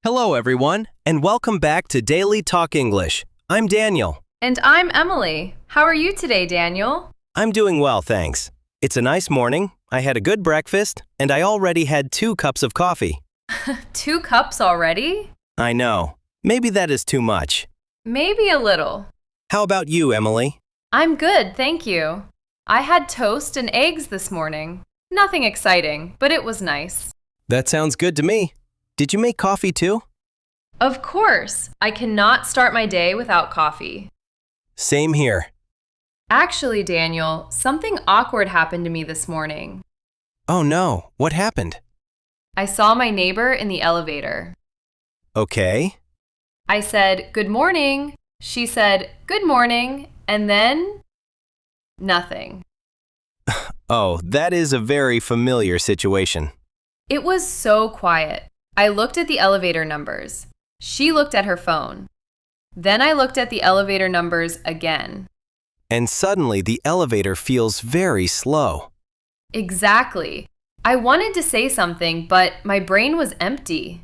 Hello, everyone, and welcome back to Daily Talk English. I'm Daniel. And I'm Emily. How are you today, Daniel? I'm doing well, thanks. It's a nice morning, I had a good breakfast, and I already had 2 cups of coffee. 2 cups already? I know. Maybe that is too much. Maybe a little. How about you, Emily? I'm good, thank you. I had toast and eggs this morning. Nothing exciting, but it was nice. That sounds good to me. Did you make coffee too? Of course. I cannot start my day without coffee. Same here. Actually, Daniel, something awkward happened to me this morning. Oh no, what happened? I saw my neighbor in the elevator. Okay. I said, "Good morning." She said, "Good morning," and then nothing. Oh, that is a very familiar situation. It was so quiet. I looked at the elevator numbers. She looked at her phone. Then I looked at the elevator numbers again. And suddenly the elevator feels very slow. Exactly. I wanted to say something, but my brain was empty.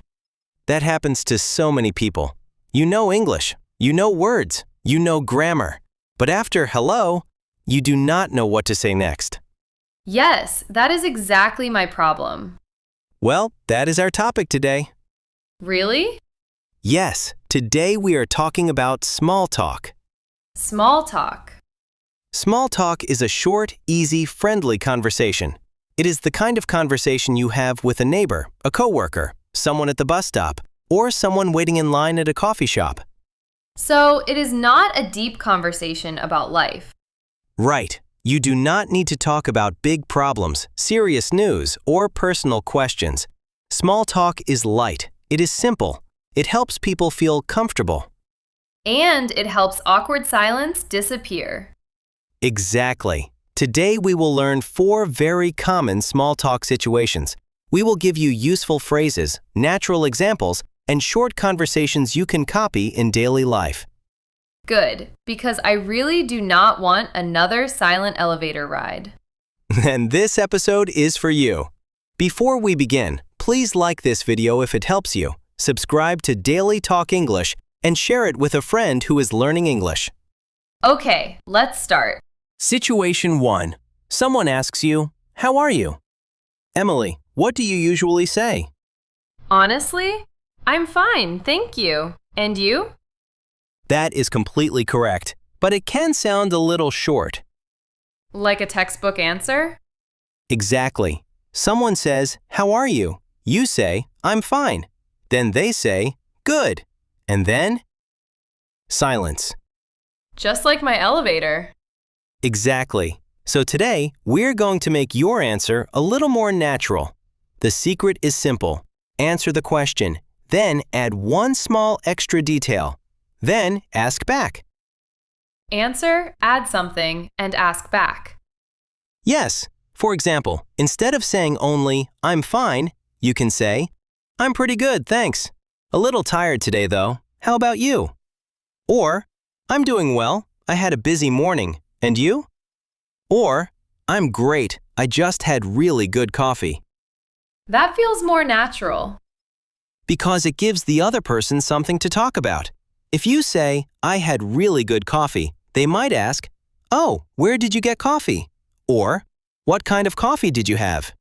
That happens to so many people. You know English, you know words, you know grammar. But after hello, you do not know what to say next. Yes, that is exactly my problem. Well, that is our topic today. Really? Yes, today we are talking about small talk. Small talk. Small talk is a short, easy, friendly conversation. It is the kind of conversation you have with a neighbor, a coworker, someone at the bus stop, or someone waiting in line at a coffee shop. So it is not a deep conversation about life. Right. You do not need to talk about big problems, serious news, or personal questions. Small talk is light. It is simple. It helps people feel comfortable. And it helps awkward silence disappear. Exactly. Today we will learn 4 very common small talk situations. We will give you useful phrases, natural examples, and short conversations you can copy in daily life. Good, because I really do not want another silent elevator ride. And this episode is for you. Before we begin, please like this video if it helps you, subscribe to Daily Talk English, and share it with a friend who is learning English. Okay, let's start. Situation 1. Someone asks you, "How are you?" Emily, what do you usually say? Honestly, I'm fine, thank you. And you? That is completely correct, but it can sound a little short. Like a textbook answer? Exactly. Someone says, "How are you?" You say, "I'm fine." Then they say, "Good." And then? Silence. Just like my elevator. Exactly. So today, we're going to make your answer a little more natural. The secret is simple. Answer the question, then add one small extra detail. Then ask back. Answer, add something, and ask back. Yes. For example, instead of saying only, "I'm fine," you can say, "I'm pretty good, thanks. A little tired today, though. How about you?" Or, "I'm doing well. I had a busy morning. And you?" Or, "I'm great. I just had really good coffee." That feels more natural. Because it gives the other person something to talk about. If you say, "I had really good coffee," they might ask, "Oh, where did you get coffee?" Or, "What kind of coffee did you have?"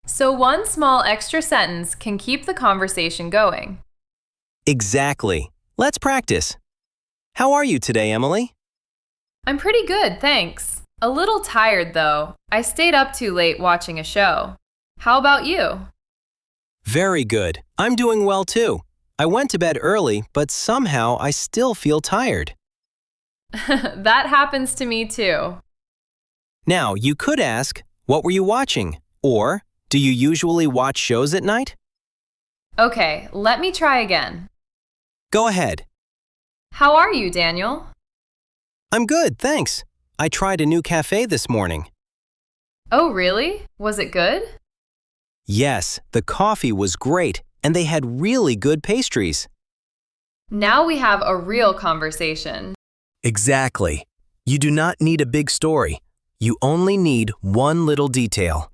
So one small extra sentence can keep the conversation going. Exactly. Let's practice. How are you today, Emily? I'm pretty good, thanks. A little tired, though. I stayed up too late watching a show. How about you? Very good. I'm doing well too. I went to bed early, but somehow I still feel tired. That happens to me too. Now, you could ask, "What were you watching?" Or, "Do you usually watch shows at night?" Okay, let me try again. Go ahead. How are you, Daniel? I'm good, thanks. I tried a new cafe this morning. Oh, really? Was it good? Yes, the coffee was great, and they had really good pastries. Now we have a real conversation. Exactly. You do not need a big story. You only need one little detail.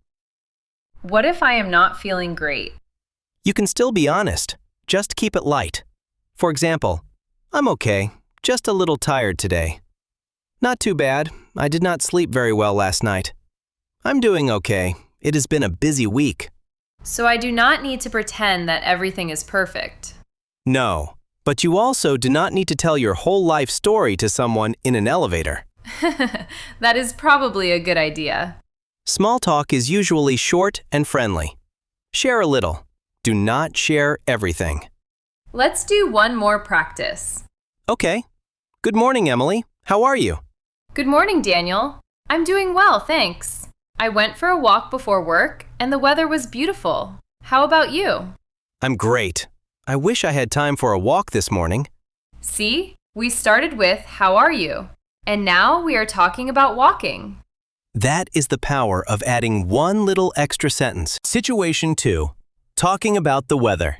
What if I am not feeling great? You can still be honest. Just keep it light. For example, I'm okay, just a little tired today. Not too bad, I did not sleep very well last night. I'm doing okay, it has been a busy week. So I do not need to pretend that everything is perfect. No, but you also do not need to tell your whole life story to someone in an elevator. That is probably a good idea. Small talk is usually short and friendly. Share a little. Do not share everything. Let's do one more practice. Okay. Good morning, Emily. How are you? Good morning, Daniel. I'm doing well, thanks. I went for a walk before work, and the weather was beautiful. How about you? I'm great. I wish I had time for a walk this morning. See, we started with, how are you? And now we are talking about walking. That is the power of adding one little extra sentence. Situation 2. Talking about the weather.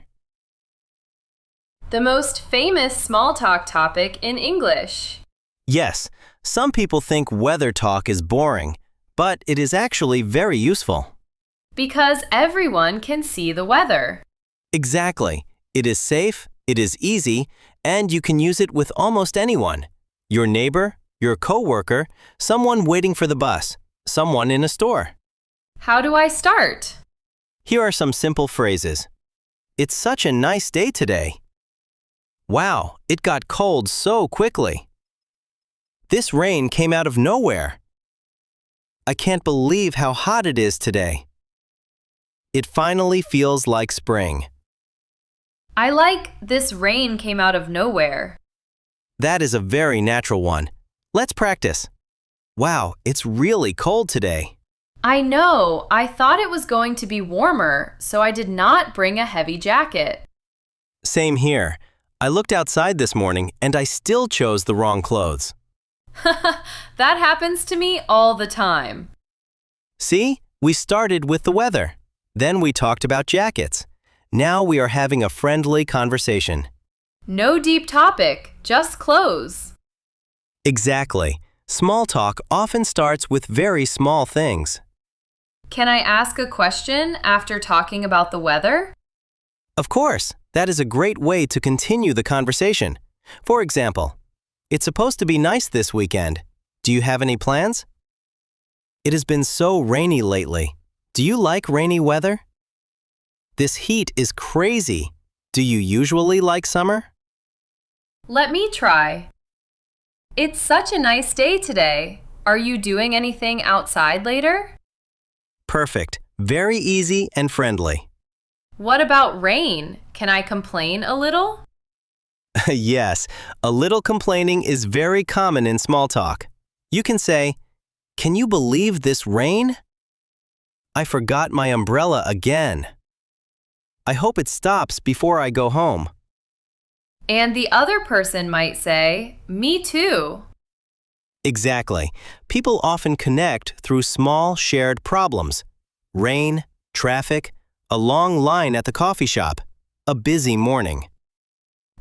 The most famous small talk topic in English. Yes, some people think weather talk is boring, but it is actually very useful. Because everyone can see the weather. Exactly. It is safe, it is easy, and you can use it with almost anyone. Your neighbor, your coworker, someone waiting for the bus, someone in a store. How do I start? Here are some simple phrases. It's such a nice day today. Wow, it got cold so quickly. This rain came out of nowhere. I can't believe how hot it is today. It finally feels like spring. I like this rain came out of nowhere. That is a very natural one. Let's practice. Wow, it's really cold today. I know. I thought it was going to be warmer, so I did not bring a heavy jacket. Same here. I looked outside this morning and I still chose the wrong clothes. That happens to me all the time. See, we started with the weather. Then we talked about jackets. Now we are having a friendly conversation. No deep topic, just clothes. Exactly. Small talk often starts with very small things. Can I ask a question after talking about the weather? Of course, that is a great way to continue the conversation. For example, it's supposed to be nice this weekend. Do you have any plans? It has been so rainy lately. Do you like rainy weather? This heat is crazy. Do you usually like summer? Let me try. It's such a nice day today. Are you doing anything outside later? Perfect. Very easy and friendly. What about rain? Can I complain a little? Yes, a little complaining is very common in small talk. You can say, "Can you believe this rain? I forgot my umbrella again. I hope it stops before I go home." And the other person might say, me too. Exactly. People often connect through small shared problems. Rain, traffic, a long line at the coffee shop, a busy morning.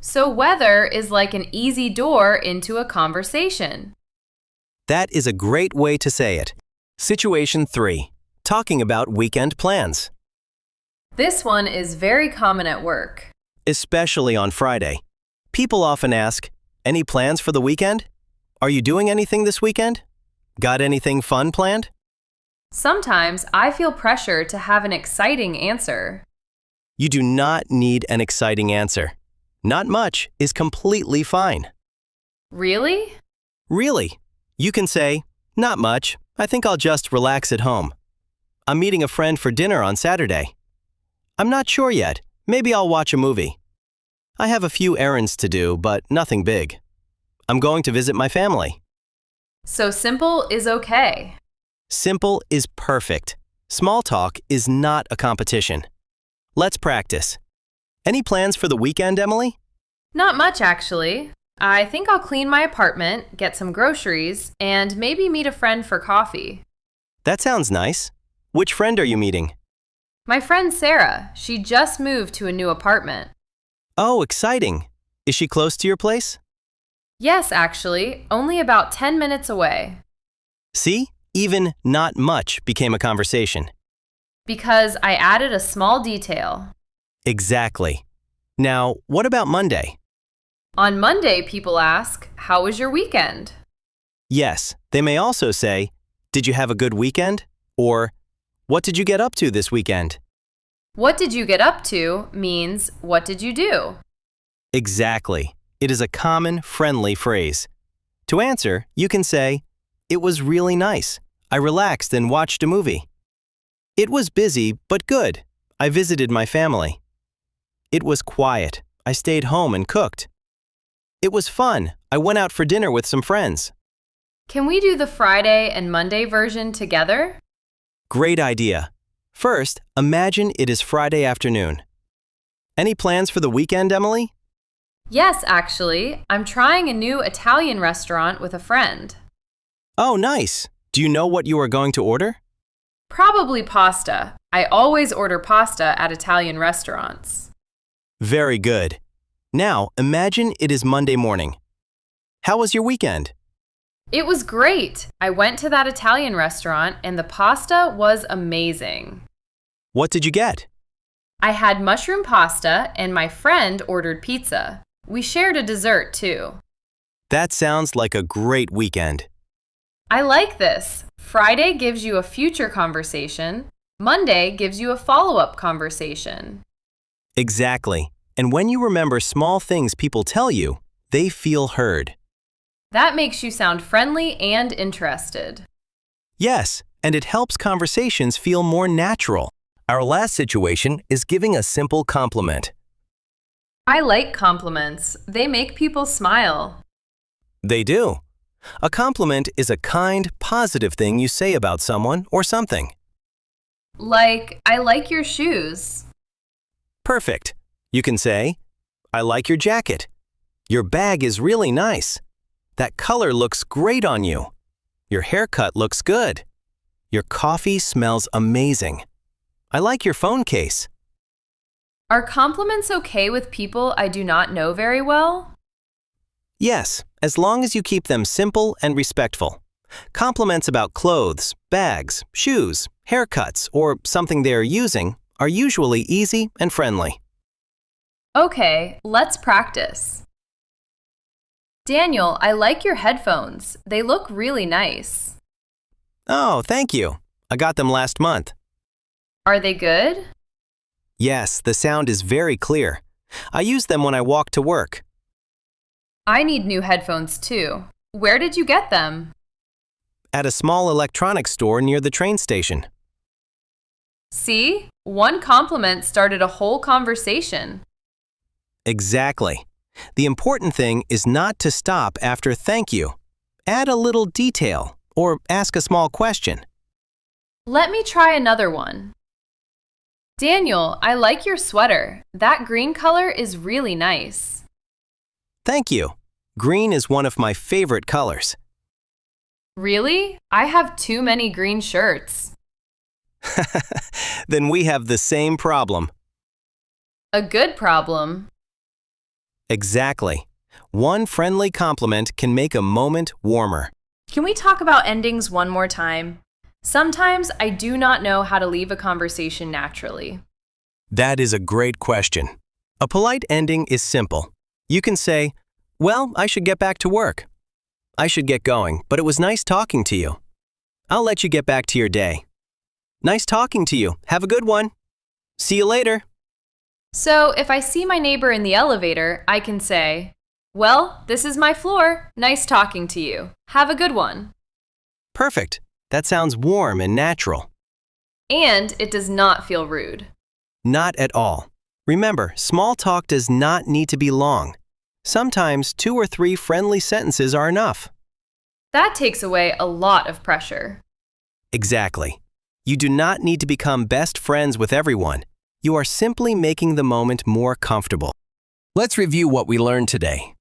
So weather is like an easy door into a conversation. That is a great way to say it. Situation 3. Talking about weekend plans. This one is very common at work. Especially on Friday. People often ask, "Any plans for the weekend? Are you doing anything this weekend? Got anything fun planned?" Sometimes I feel pressure to have an exciting answer. You do not need an exciting answer. Not much is completely fine. Really? Really, you can say, "Not much. I think I'll just relax at home. I'm meeting a friend for dinner on Saturday. I'm not sure yet. Maybe I'll watch a movie. I have a few errands to do, but nothing big. I'm going to visit my family." So simple is okay. Simple is perfect. Small talk is not a competition. Let's practice. Any plans for the weekend, Emily? Not much, actually. I think I'll clean my apartment, get some groceries, and maybe meet a friend for coffee. That sounds nice. Which friend are you meeting? My friend Sarah. She just moved to a new apartment. Oh, exciting. Is she close to your place? Yes, actually. Only about 10 minutes away. See? Even not much became a conversation. Because I added a small detail. Exactly. Now, what about Monday? On Monday, people ask, "How was your weekend?" Yes, they may also say, "Did you have a good weekend?" Or, "What did you get up to this weekend?" What did you get up to means, what did you do? Exactly. It is a common, friendly phrase. To answer, you can say, "It was really nice. I relaxed and watched a movie." "It was busy, but good. I visited my family." "It was quiet. I stayed home and cooked." "It was fun. I went out for dinner with some friends." Can we do the Friday and Monday version together? Great idea. First, imagine it is Friday afternoon. Any plans for the weekend, Emily? Yes, actually. I'm trying a new Italian restaurant with a friend. Oh, nice. Do you know what you are going to order? Probably pasta. I always order pasta at Italian restaurants. Very good. Now, imagine it is Monday morning. How was your weekend? It was great. I went to that Italian restaurant and the pasta was amazing. What did you get? I had mushroom pasta and my friend ordered pizza. We shared a dessert too. That sounds like a great weekend. I like this. Friday gives you a future conversation. Monday gives you a follow-up conversation. Exactly. And when you remember small things people tell you, they feel heard. That makes you sound friendly and interested. Yes, and it helps conversations feel more natural. Our last situation is giving a simple compliment. I like compliments. They make people smile. They do. A compliment is a kind, positive thing you say about someone or something. Like, I like your shoes. Perfect. You can say, "I like your jacket. Your bag is really nice. That color looks great on you. Your haircut looks good. Your coffee smells amazing. I like your phone case." Are compliments okay with people I do not know very well? Yes, as long as you keep them simple and respectful. Compliments about clothes, bags, shoes, haircuts, or something they are using are usually easy and friendly. Okay, let's practice. Daniel, I like your headphones. They look really nice. Oh, thank you. I got them last month. Are they good? Yes, the sound is very clear. I use them when I walk to work. I need new headphones too. Where did you get them? At a small electronics store near the train station. See? One compliment started a whole conversation. Exactly. The important thing is not to stop after "thank you." Add a little detail or ask a small question. Let me try another one. Daniel, I like your sweater. That green color is really nice. Thank you. Green is one of my favorite colors. Really? I have too many green shirts. Then we have the same problem. A good problem. Exactly. One friendly compliment can make a moment warmer. Can we talk about endings one more time? Sometimes I do not know how to leave a conversation naturally. That is a great question. A polite ending is simple. You can say, "Well, I should get back to work. I should get going, but it was nice talking to you. I'll let you get back to your day. Nice talking to you. Have a good one. See you later." So if I see my neighbor in the elevator, I can say, "Well, this is my floor. Nice talking to you. Have a good one." Perfect. That sounds warm and natural. And it does not feel rude. Not at all. Remember, small talk does not need to be long. Sometimes 2 or 3 friendly sentences are enough. That takes away a lot of pressure. Exactly. You do not need to become best friends with everyone. You are simply making the moment more comfortable. Let's review what we learned today.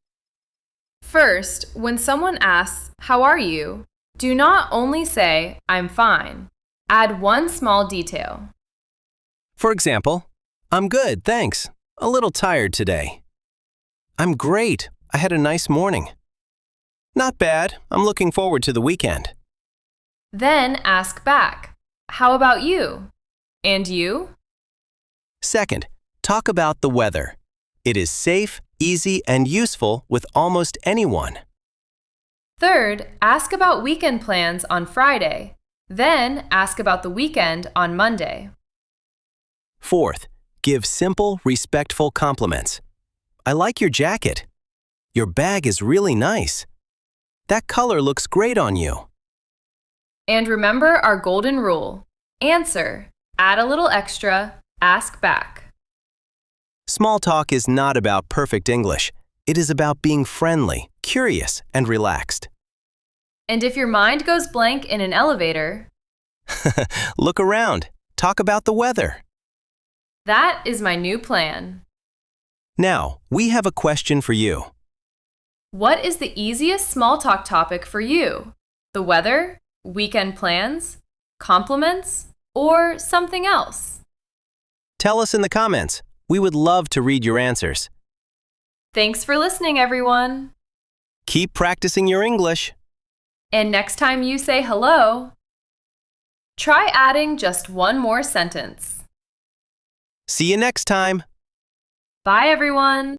First, when someone asks, "How are you?" do not only say, "I'm fine." Add one small detail. For example, "I'm good, thanks. A little tired today." "I'm great. I had a nice morning." "Not bad. I'm looking forward to the weekend." Then ask back, "How about you?" And you? Second, talk about the weather. It is safe, easy, and useful with almost anyone. Third, ask about weekend plans on Friday. Then ask about the weekend on Monday. Fourth, give simple, respectful compliments. I like your jacket. Your bag is really nice. That color looks great on you. And remember our golden rule. Answer, add a little extra, ask back. Small talk is not about perfect English. It is about being friendly, curious, and relaxed. And if your mind goes blank in an elevator, look around. Talk about the weather. That is my new plan. Now, we have a question for you. What is the easiest small talk topic for you? The weather, weekend plans, compliments, or something else? Tell us in the comments. We would love to read your answers. Thanks for listening, everyone. Keep practicing your English. And next time you say hello, try adding just one more sentence. See you next time. Bye, everyone.